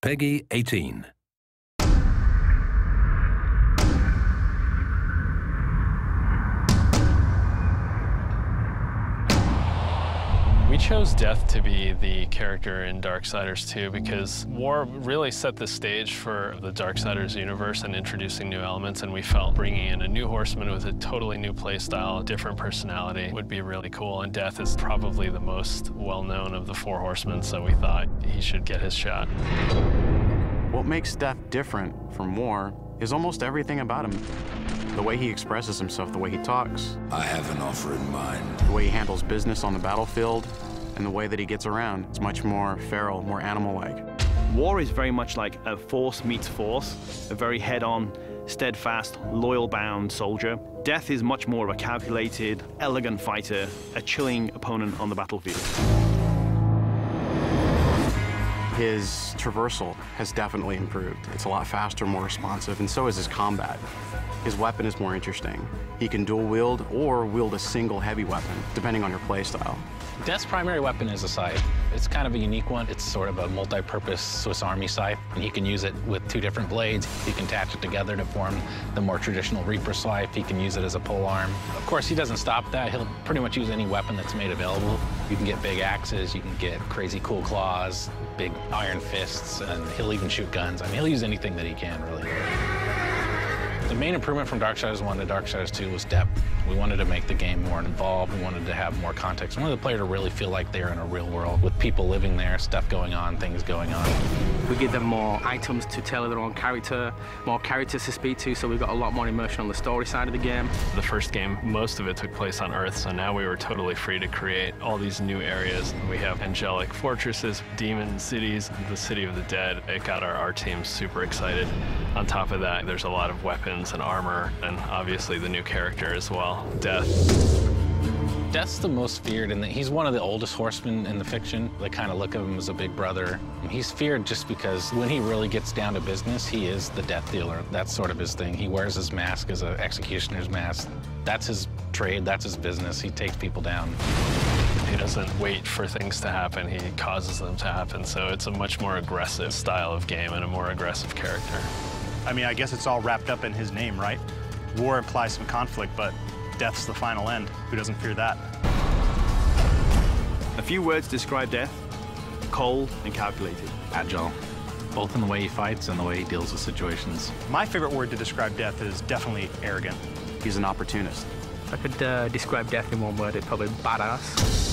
Peggy 18. We chose Death to be the character in Darksiders 2 because War really set the stage for the Darksiders universe and introducing new elements, and we felt bringing in a new horseman with a totally new playstyle, different personality would be really cool, and Death is probably the most well-known of the four horsemen, so we thought he should get his shot. What makes Death different from War is almost everything about him. The way he expresses himself, the way he talks. I have an offer in mind. The way he handles business on the battlefield, and the way that he gets around. It's much more feral, more animal-like. War is very much like a force meets force, a very head-on, steadfast, loyal-bound soldier. Death is much more of a calculated, elegant fighter, a chilling opponent on the battlefield. His traversal has definitely improved. It's a lot faster, more responsive, and so is his combat. His weapon is more interesting. He can dual wield or wield a single heavy weapon, depending on your playstyle. Death's primary weapon is a scythe. It's kind of a unique one. It's sort of a multi-purpose Swiss Army scythe, and he can use it with two different blades. He can attach it together to form the more traditional Reaper scythe. He can use it as a pole arm. Of course, he doesn't stop that. He'll pretty much use any weapon that's made available. You can get big axes, you can get crazy cool claws, big iron fists, and he'll even shoot guns. I mean, he'll use anything that he can, really. The main improvement from Darksiders 1 to Darksiders 2 was depth. We wanted to make the game more involved. We wanted to have more context. We wanted the player to really feel like they're in a real world with people living there, stuff going on, things going on. We give them more items to tell their own character, more characters to speak to, so we've got a lot more immersion on the story side of the game. The first game, most of it took place on Earth, so now we were totally free to create all these new areas. We have angelic fortresses, demon cities, the city of the dead. It got our team super excited. On top of that, there's a lot of weapons and armor, and obviously the new character as well, Death. Death's the most feared, and he's one of the oldest horsemen in the fiction. They kind of look at him as a big brother. He's feared just because when he really gets down to business, he is the death dealer. That's sort of his thing. He wears his mask as an executioner's mask. That's his trade, that's his business. He takes people down. He doesn't wait for things to happen, he causes them to happen. So it's a much more aggressive style of game and a more aggressive character. I mean, I guess it's all wrapped up in his name, right? War implies some conflict, but Death's the final end. Who doesn't fear that? A few words describe Death: cold and calculated. Agile, both in the way he fights and the way he deals with situations. My favorite word to describe Death is definitely arrogant. He's an opportunist. If I could describe Death in one word, it's probably badass.